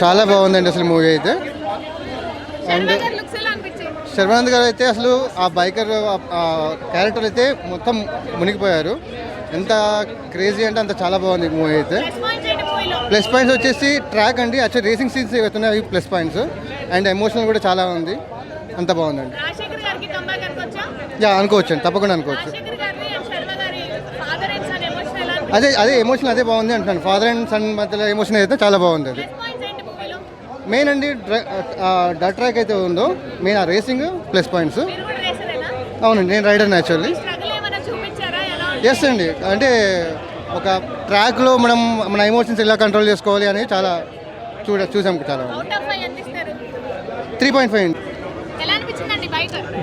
చాలా బాగుందండి అసలు మూవీ అయితే. అండ్ శర్వానంద్ గారు అయితే అసలు ఆ బైకర్ క్యారెక్టర్ అయితే మొత్తం మునిగిపోయారు. ఎంత క్రేజీ అంటే అంత చాలా బాగుంది మూవీ అయితే. ప్లస్ పాయింట్స్ వచ్చేసి ట్రాక్ అండి, యాక్చువల్ రేసింగ్ సీన్స్ అవుతున్నాయి ప్లస్ పాయింట్స్. అండ్ ఎమోషనల్ కూడా చాలా ఉంది, అంత బాగుందండి. యా అనుకోవచ్చు, తప్పకుండా అనుకోవచ్చు. అదే ఎమోషన్ అదే బాగుంది అంటున్నాను. ఫాదర్ అండ్ సన్ మధ్యలో ఎమోషన్ అయితే చాలా బాగుంది. అది మెయిన్ అండి. డట్ ట్రాక్ అయితే ఉందో మెయిన్ ఆ రేసింగ్ ప్లస్ పాయింట్స్. అవునండి, నేను రైడర్ యాక్చువల్లీ. ఎస్ అండి, అంటే ఒక ట్రాక్లో మన ఎమోషన్స్ ఎలా కంట్రోల్ చేసుకోవాలి అని చాలా చూసాం. చాలా 3.5.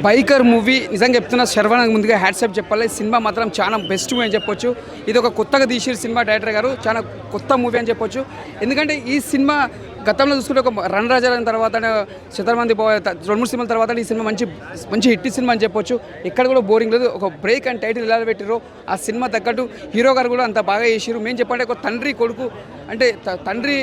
బైకర్ మూవీ నిజంగా చెప్తున్నా, శర్వానంద్ ముందుగా హ్యాట్సాప్ చెప్పాలి. సినిమా మాత్రం చాలా బెస్ట్ మూవీ అని చెప్పొచ్చు. ఇది ఒక కొత్తగా తీసిన సినిమా, డైరెక్టర్ గారు చాలా కొత్త మూవీ అని చెప్పొచ్చు. ఎందుకంటే ఈ సినిమా గతంలో చూసుకుంటే ఒక రన్ రాజాల తర్వాత శతమంది 2-3 సినిమాల తర్వాత ఈ సినిమా మంచి హిట్ సినిమా అని చెప్పొచ్చు. ఎక్కడ కూడా బోరింగ్ లేదు. ఒక బ్రేక్ అండ్ టైటిల్ ఎలా పెట్టారో ఆ సినిమా తగ్గట్టు హీరో గారు కూడా అంత బాగా చేసారు. మేము చెప్పండి, ఒక తండ్రి కొడుకు అంటే తండ్రి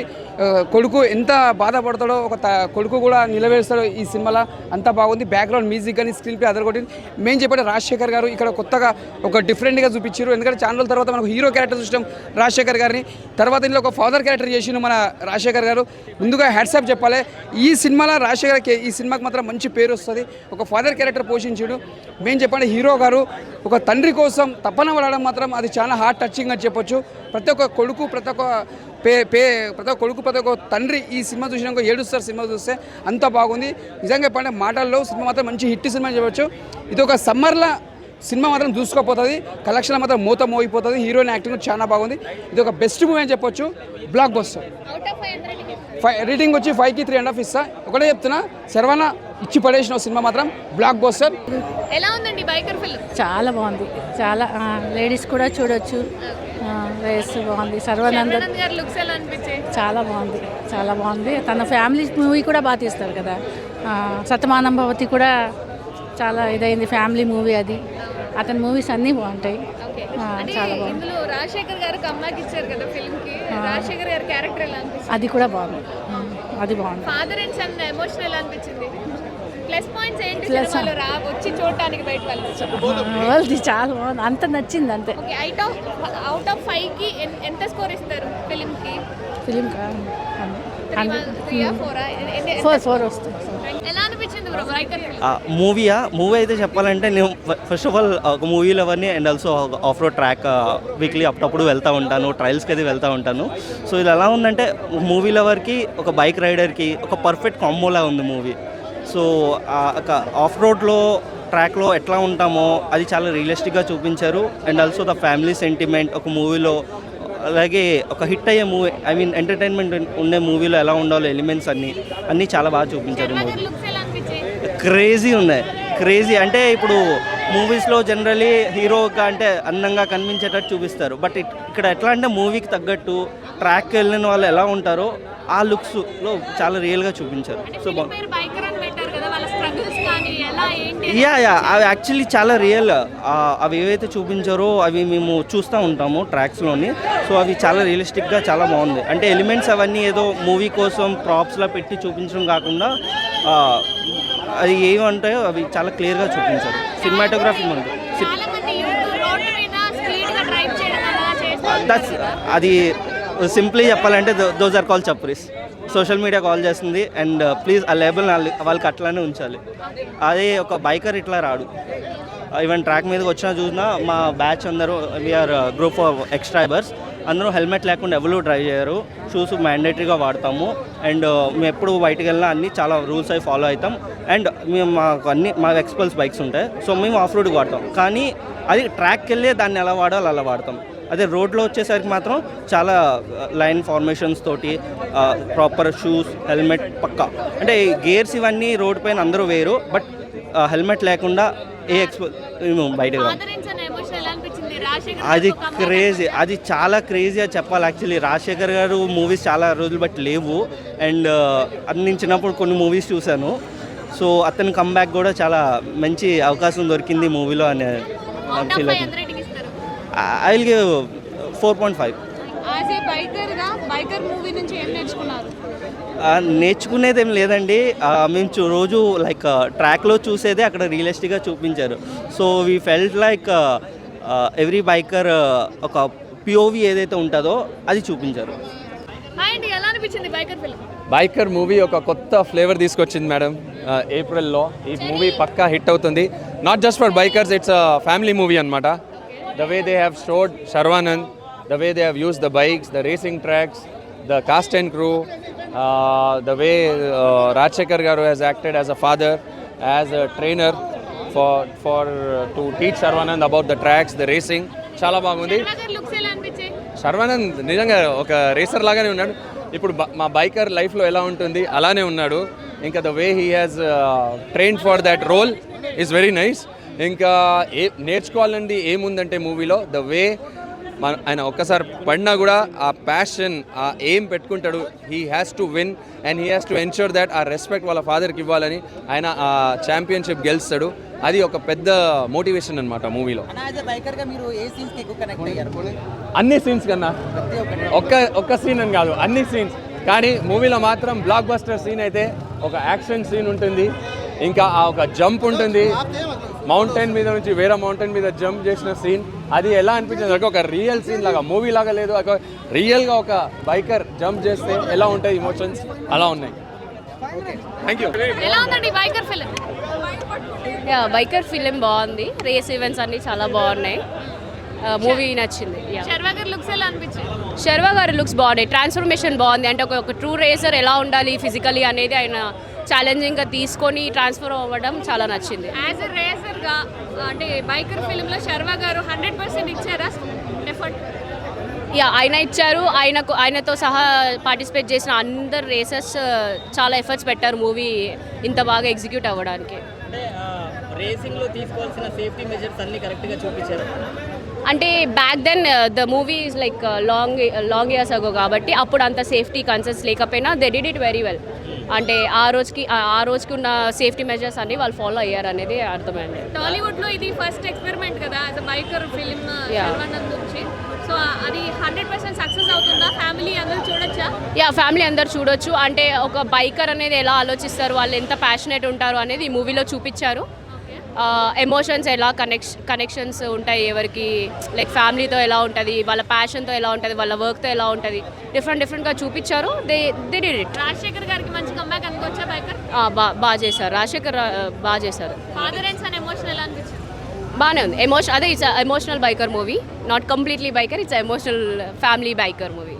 కొడుకు ఎంత బాధపడతాడో ఒక కొడుకు కూడా నిలవేస్తాడో ఈ సినిమాలో, అంత బాగుంది. బ్యాక్గ్రౌండ్ మ్యూజిక్ కానీ స్క్రీన్ ప్లే అదరగొట్టింది. మేము చెప్పండి, రాజశేఖర్ గారు ఇక్కడ కొత్తగా ఒక డిఫరెంట్గా చూపించారు. ఎందుకంటే చాలా రోజుల తర్వాత మనకు హీరో క్యారెక్టర్ చూసాం రాజశేఖర్ గారిని, తర్వాత ఇందులో ఒక ఫాదర్ క్యారెక్టర్ చేసిన మన రాజశేఖర్ గారు. ముందుగా హ్యాట్సాప్ చెప్పాలి. ఈ సినిమాలో రాజశేఖర్కి ఈ సినిమాకి మాత్రం మంచి పేరు వస్తుంది. ఒక ఫాదర్ క్యారెక్టర్ పోషించాడు. మేము చెప్పండి, హీరో గారు ఒక తండ్రి కోసం తపన పడడం మాత్రం అది చాలా హార్ట్ టచింగ్ అని చెప్పొచ్చు. ప్రతి ఒక్క కొడుకు, ప్రతి ఒక్క తండ్రి ఈ సినిమా చూసినాక ఏడుస్తారు. సినిమా చూస్తే అంత బాగుంది. నిజంగా చెప్పండి, మాటల్లో సినిమా మాత్రం మంచి హిట్ సినిమా అని చెప్పొచ్చు. ఇది ఒక సమ్మర్లో సినిమా మాత్రం చూసుకోపోతుంది. కలెక్షన్ మాత్రం మూత మోగిపోతుంది. హీరోయిన్ యాక్టింగ్ చాలా బాగుంది. ఇది ఒక బెస్ట్ మూవీ అని చెప్పొచ్చు. Block buster. రేటింగ్ వచ్చి 5కి 3.5 ఇస్తా. ఒకటే చెప్తున్నా, శర్వాన ఇచ్చి పడేసిన సినిమా మాత్రం బ్లాక్ బస్టర్. ఎలా ఉందండి బైకర్ ఫిల్మ్? చాలా బాగుంది. చాలా లేడీస్ కూడా చూడొచ్చు. రేస్ బాగుంది. శర్వానంద్ గారి లుక్స్ ఎలా అనిపించాయి? చాలా బాగుంది, చాలా బాగుంది. తన ఫ్యామిలీ మూవీ కూడా బాగా తీస్తారు కదా. శతమానం భవతి కూడా చాలా ఇదైంది, ఫ్యామిలీ మూవీ అది. అతని మూవీస్ అన్నీ బాగుంటాయి. చాలా బాగుంది. ఇందులో రాజశేఖర్ గారు కమ్బ్యాక్ ఇచ్చారు కదా ఫిల్మ్ కి. రాజశేఖర్ గారి క్యారెక్టర్ ఎలా అనిపించింది? అది కూడా బాగుంది. అది బాగుంది. ఫాదర్ అండ్ సన్ ఎమోషన్ ఎలా అనిపించింది? ప్లస్ పాయింట్స్ ఏంటి సినిమాలో వచ్చి చూడటానికి బయట వాళ్ళది చాలా బాగుంది. అంత నచ్చింది అంతే. ఓకే, అవుట్ ఆఫ్ 5కి ఎంత స్కోర్ ఇస్తారు ఫిల్మ్ కి? ఫిలిం 4 వస్తుంది. ఎలా అనిపించింది బ్రో బైకర్ ఫిల్మ్? మూవీ అయితే చెప్పాలంటే నేను ఫస్ట్ ఆఫ్ ఆల్ ఒక మూవీ లవర్ని and also off road track weekly అప్పుడప్పుడు వెళ్తూ ఉంటాను, ట్రయల్స్కి అయితే వెళ్తూ ఉంటాను. సో ఇది ఎలా ఉందంటే మూవీ లవర్కి ఒక బైక్ రైడర్కి ఒక పర్ఫెక్ట్ కాంబోలా ఉంది మూవీ. సో ఒక ఆఫ్ రోడ్లో ట్రాక్లో ఎట్లా ఉంటామో అది చాలా రియలిస్టిక్గా చూపించారు. And also the family sentiment ఒక మూవీలో, అలాగే ఒక హిట్ అయ్యే మూవీ ఎంటర్టైన్మెంట్ ఉండే మూవీలో ఎలా ఉండాలో ఎలిమెంట్స్ అన్నీ చాలా బాగా చూపించారు. మూవీ క్రేజీ ఉన్నాయి. క్రేజీ అంటే ఇప్పుడు మూవీస్లో జనరలీ హీరోగా అంటే అందంగా కనిపించేటట్టు చూపిస్తారు. బట్ ఇక్కడ ఎట్లా అంటే మూవీకి తగ్గట్టు ట్రాక్కి వెళ్ళిన వాళ్ళు ఎలా ఉంటారో ఆ లుక్స్లో చాలా రియల్గా చూపించారు. సో అవి యాక్చువల్లీ చాలా రియల్. అవి ఏవైతే చూపించారో అవి మేము చూస్తూ ఉంటాము ట్రాక్స్లోని. సో అవి చాలా రియలిస్టిక్గా చాలా బాగుంది. అంటే ఎలిమెంట్స్ అవన్నీ ఏదో మూవీ కోసం ప్రాప్స్లా పెట్టి చూపించడం కాకుండా అది ఏమంటాయో అవి చాలా క్లియర్గా చూపించారు. సినిమాటోగ్రఫీ ఉంది. అది సింప్లీ చెప్పాలంటే దోస్ ఆర్ కాల్ చప్రీస్. సోషల్ మీడియా కాల్ చేస్తుంది అండ్ ప్లీజ్ ఆ లేబుల్ వాళ్ళకి అట్లానే ఉంచాలి. అదే ఒక బైకర్ ఇట్లా రాడు. ఈవెన్ ట్రాక్ మీదకి వచ్చినా చూసినా మా బ్యాచ్ అందరూ వీఆర్ గ్రూప్ ఆఫ్ ఎక్స్ట్రైబర్స్ అందరూ హెల్మెట్ లేకుండా ఎవరు డ్రైవ్ చేయరు. షూస్ మ్యాండేటరీగా వాడతాము. అండ్ మేము ఎప్పుడు బయటకు వెళ్ళినా అన్నీ చాలా రూల్స్ అవి ఫాలో అవుతాం. అండ్ మేము మా ఎక్స్పల్స్ బైక్స్ ఉంటాయి. సో మేము ఆఫ్ రోడ్కి వాడతాం. కానీ అది ట్రాక్కి వెళ్ళే దాన్ని ఎలా వాడాలో అలా వాడతాం. అదే రోడ్లో వచ్చేసరికి మాత్రం చాలా లైన్ ఫార్మేషన్స్ తోటి ప్రాపర్ షూస్, హెల్మెట్ పక్కా. అంటే గేర్స్ ఇవన్నీ రోడ్ పైన అందరూ వేరు. బట్ హెల్మెట్ లేకుండా బయటకు అది క్రేజీ. అది చాలా క్రేజీ అని చెప్పాలి. యాక్చువల్లీ రాజశేఖర్ గారు మూవీస్ చాలా రోజులు బట్టి లేవు. అండ్ అందించినప్పుడు కొన్ని మూవీస్ చూశాను. సో అతని కమ్బ్యాక్ కూడా చాలా మంచి అవకాశం దొరికింది మూవీలో అని ఫీల్ అవుతుంది. I will give 4.5. As a biker movie నుంచి ఏం నేర్చుకున్నారు? నేర్చుకునేది ఏం లేదండి. మేము రోజు లైక్ ట్రాక్లో చూసేదే అక్కడ రియలిస్టిక్గా చూపించారు. So we felt like every biker ఒక పిఓవి ఏదైతే ఉంటుందో అది చూపించారు. అండ్ ఎలా అనిపించింది బైకర్ ఫిల్మ్? బైకర్ మూవీ ఒక కొత్త ఫ్లేవర్ తీసుకొచ్చింది మేడం. ఏప్రిల్లో ఈ మూవీ పక్కా హిట్ అవుతుంది. Not just for bikers, it's a family movie అనమాట. The way they have showed Sharwanand, the way they have use the bikes, the racing tracks, the cast and crew, the way Rajasekhar garu has acted as a father, as a trainer for to teach Sharwanand about the tracks, the racing. చాలా బాగుంది. Looks ఎలా అనిపించాయి? శర్వానంద్ నిజంగా ఒక racer లాగానే ఉన్నాడు. ఇప్పుడు మా బైకర్ లైఫ్లో ఎలా ఉంటుంది అలానే ఉన్నాడు. ఇంకా the way he has trained for that role is very nice. ఇంకా నేర్చుకోవాలండి ఏముందంటే మూవీలో ద వే ఆయన ఒక్కసారి పడినా కూడా ఆ ప్యాషన్, ఆ ఎయిమ్ పెట్టుకుంటాడు. He has to win and he has to ensure that ఆ రెస్పెక్ట్ వాళ్ళ ఫాదర్కి ఇవ్వాలని ఆయన ఆ ఛాంపియన్షిప్ గెలుస్తాడు. అది ఒక పెద్ద మోటివేషన్ అనమాట మూవీలో. అన్ని సీన్స్ కన్నా ఒక్క సీన్ అని కాదు, అన్ని సీన్స్. కానీ మూవీలో మాత్రం బ్లాక్ బస్టర్ సీన్ అయితే ఒక యాక్షన్ సీన్ ఉంటుంది. ఇంకా ఆ ఒక జంప్ ఉంటుంది, మౌంటైన్ మీద నుంచి వేరే మౌంటైన్ మీద జంప్ చేసిన సీన్. అది ఎలా అనిపించింది అంటే ఒక రియల్ సీన్ లాగా, మూవీ లాగా లేదు, ఒక రియల్గా ఒక బైకర్ జంప్ చేస్తే ఎలా ఉంటాయి ఇమోషన్స్ అలా ఉన్నాయి. Thank you. ఎలా ఉందండి బైకర్ ఫిల్మ్? బైకర్ ఫిలిం బాగుంది. రేస్ ఈవెంట్స్ అన్నీ చాలా బాగున్నాయి. మూవీ నచ్చింది. శర్వా గారి లుక్స్ ఎలా అనిపించాయి? శర్వా గారి లుక్స్ బాగున్నాయి. ట్రాన్స్ఫర్మేషన్ బాగుంది. అంటే ఒక ట్రూ రేసర్ ఎలా ఉండాలి ఫిజికలీ అనేది ఆయన ఛాలెంజింగ్గా తీసుకొని ట్రాన్స్ఫర్ అవ్వడం చాలా నచ్చింది. యాజ్ ఎ రేసర్గా అంటే బైకర్ ఫిల్మ్లో శర్వా గారు 100% ఇచ్చారా ఎఫర్ట్? ఆయన ఇచ్చారు. ఆయనతో సహా పార్టిసిపేట్ చేసిన అందరు రేసర్స్ చాలా ఎఫర్ట్స్ పెట్టారు మూవీ ఇంత బాగా ఎగ్జిక్యూట్ అవ్వడానికి. అంటే రేసింగ్లో తీసుకోవాల్సిన సేఫ్టీ మెజర్స్ అన్ని కరెక్ట్గా చూపించారు. అంటే back then the movie is like long years ago కాబట్టి అప్పుడు అంత సేఫ్టీ కన్సర్న్స్ లేకపోయినా they did it very well. అంటే ఆ రోజుకి ఉన్న సేఫ్టీ మెజర్స్ అన్ని వాళ్ళు ఫాలో అయ్యారు అనేది అర్థమైంది. టాలీవుడ్లో ఇది ఫస్ట్ ఎక్స్పెరిమెంట్ కదా as a biker film Sharwanand నుంచి. సో అది 100% సక్సెస్ అవుతుందా? ఫ్యామిలీ అందరూ చూడొచ్చా? ఫ్యామిలీ అందరు చూడొచ్చు. అంటే ఒక బైకర్ అనేది ఎలా ఆలోచిస్తారు, వాళ్ళు ఎంత ప్యాషనేట్ ఉంటారు అనేది ఈ మూవీలో చూపించారు. ఎమోషన్స్ ఎలా కనెక్షన్స్ ఉంటాయి ఎవరికి, లైక్ ఫ్యామిలీతో ఎలా ఉంటుంది, వాళ్ళ ప్యాషన్తో ఎలా ఉంటుంది, వాళ్ళ వర్క్తో ఎలా ఉంటుంది, డిఫరెంట్గా చూపించారు. They did it. రాజశేఖర్ గారికి మంచి కంబ్యాక్ అనుకోవచ్చా బైకర్? బాగా చేశారు. రాజశేఖర్ బాగా చేశారు. ఫాదర్ అండ్ సన్ ఎమోషన్ ఎలా అనిపించింది? బాగానే ఉంది. అదే it's emotional biker movie, not completely biker, it's emotional family biker movie.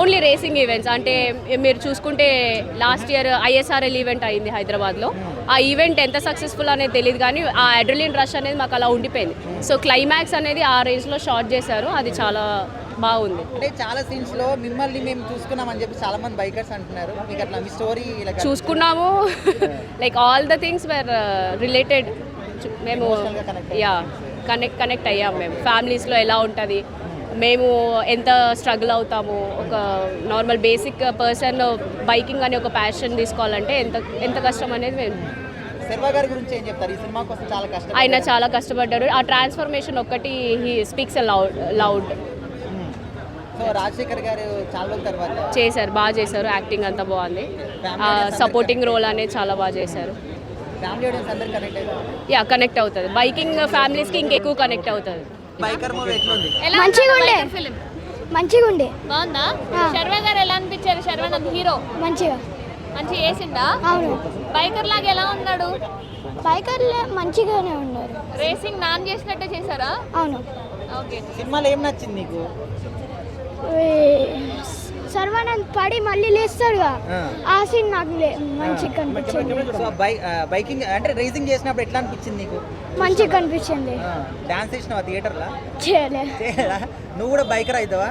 Only racing events. అంటే మీరు చూసుకుంటే లాస్ట్ ఇయర్ ISRL ఈవెంట్ అయింది హైదరాబాద్లో. ఆ ఈవెంట్ ఎంత సక్సెస్ఫుల్ అనేది తెలియదు కానీ ఆ అడ్రిలిన్ రష్ అనేది మాకు అలా ఉండిపోయింది. సో క్లైమాక్స్ అనేది ఆ రేంజ్లో షాట్ చేశారు. అది చాలా బాగుంది. అంటే చాలా సీన్స్ లో మిమ్మల్ని మేము చూసుకున్నాం అని చెప్పి చాలా మంది బైకర్స్ అంటున్నారు. మీకు అట్లా మీ స్టోరీ చూసుకున్నాము. Like all the things were related. మేము కనెక్ట్ అయ్యాము. మేము ఫ్యామిలీస్లో ఎలా ఉంటుంది, మేము ఎంత స్ట్రగుల్ అవుతాము, ఒక నార్మల్ బేసిక్ పర్సన్ బైకింగ్ అనే ఒక ప్యాషన్ తీసుకోవాలంటే ఎంత కష్టం అనేది మేము. శర్వా గారి గురించి ఏం చెప్తారు? ఈ సినిమా కోసం చాలా కష్టం. ఆయన చాలా కష్టపడ్డాడు. ఆ ట్రాన్స్ఫర్మేషన్ ఒక్కటి he speaks loud. So Rajasekhar గారు చాలా రోజుల తర్వాత చేశారు, బాగా చేశారు. యాక్టింగ్ అంతా బాగుంది. సపోర్టింగ్ రోల్ అనేది చాలా బాగా చేశారు. ఫ్యామిలీ ఆడియన్స్ అందరూ కనెక్ట్ అవుతారు. కనెక్ట్ అవుతుంది. బైకింగ్ ఫ్యామిలీస్కి ఇంకెక్కువ కనెక్ట్ అవుతుంది. బైకర్ మూవీ ఎట్లుంది? మంచిగా ఉండే. బాగుందా? శర్వా గారు ఎలా అనిపించారు? శర్వానంద్ హీరో మంచిగా చేసిండా? అవును. బైకర్ లాగా ఎలా ఉన్నాడు? బైకర్ మంచిగానే ఉన్నారు. రేసింగ్ నాన్ చేసినట్టే చేశారా? అవును. ఓకే. సినిమాలో ఏం నచ్చింది నీకు? సర్వానంద్ పడి మళ్ళీ లేస్తాడుగా, ఆ సీన్ నాకు మంచిగా కనిపించింది. సో బైకింగ్ అంటే రేసింగ్ చేసినప్పుడు ఎట్లా అనిపించింది నీకు? మంచిగా కనిపించింది. డాన్స్ చేసినావా థియేటర్లో? చేయలే. నువ్వు కూడా బైకర్ అవుతావా?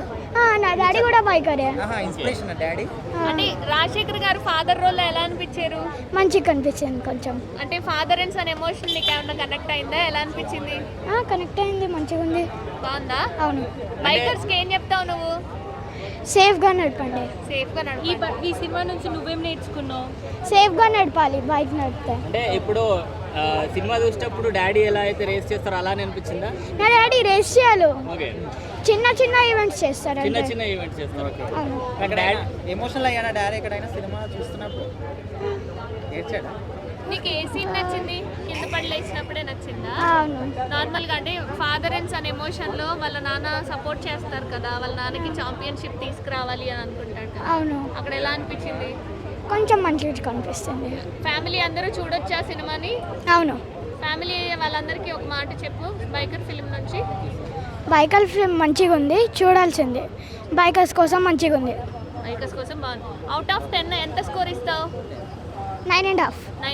నా డాడీ కూడా బైకరే. Inspiration daddy. అంటే రాజశేఖర్ గారు ఫాదర్ రోల్ ఎలా అనిపించారు? మంచిగా కనిపించింది కొంచెం. అంటే ఫాదర్ అండ్ సన్ ఎమోషన్ నీకు ఏమన్నా కనెక్ట్ అయిందా? ఎలా అనిపించింది? కనెక్ట్ అయింది, మంచిగా ఉంది. బాగుందా? అవును. బైకర్స్కి ఏం చెప్తావు నువ్వు? సేఫ్గా నడపండి. సేఫ్గా నడపాలి. ఈ సినిమా నుంచి నువ్వేం నేర్చుకున్నావు? సేఫ్గా నడపాలి బైక్ నడిపితే. అంటే ఇప్పుడు సినిమా చూసేటప్పుడు డాడీ ఎలా అయితే రేస్ చేస్తారో అలానే అనిపించిందా? నా డాడీ రేస్ చేయాలి, ఓకే, చిన్న చిన్న ఈవెంట్స్ చేస్తారు చిన్న అంతే. చిన్న ఈవెంట్స్ చేస్తారు. ఓకే, అవును. అక్కడ డాడీ ఎమోషనల్ అయ్యానా డాడీ ఎక్కడైనా సినిమా చూస్తున్నప్పుడు? ఏడ్చాడా? నీకు ఏ సీన్ నచ్చింది? కింద పడి లేచినప్పుడే నచ్చిందా? అవును. నార్మల్గా అంటే ఫాదర్ అండ్ సన్ ఎమోషన్లో వాళ్ళ నాన్న సపోర్ట్ చేస్తారు కదా, వాళ్ళ నాన్నకి ఛాంపియన్షిప్ తీసుకురావాలి అని అనుకుంటాడు కదా, అవును, అక్కడ ఎలా అనిపించింది? కొంచెం మంచిగా కనిపిస్తుంది. ఫ్యామిలీ అందరూ చూడొచ్చా సినిమాని? అవును. ఫ్యామిలీ వాళ్ళందరికీ ఒక మాట చెప్పు బైకర్ ఫిల్మ్ నుంచి. బైకర్ ఫిల్మ్ మంచిగా ఉంది, చూడాల్సింది. బైకర్స్ కోసం మంచిగా ఉంది. బైకర్స్ కోసం బాగుంది. అవుట్ ఆఫ్ 10 ఎంత స్కోర్ ఇస్తావు? 9.5.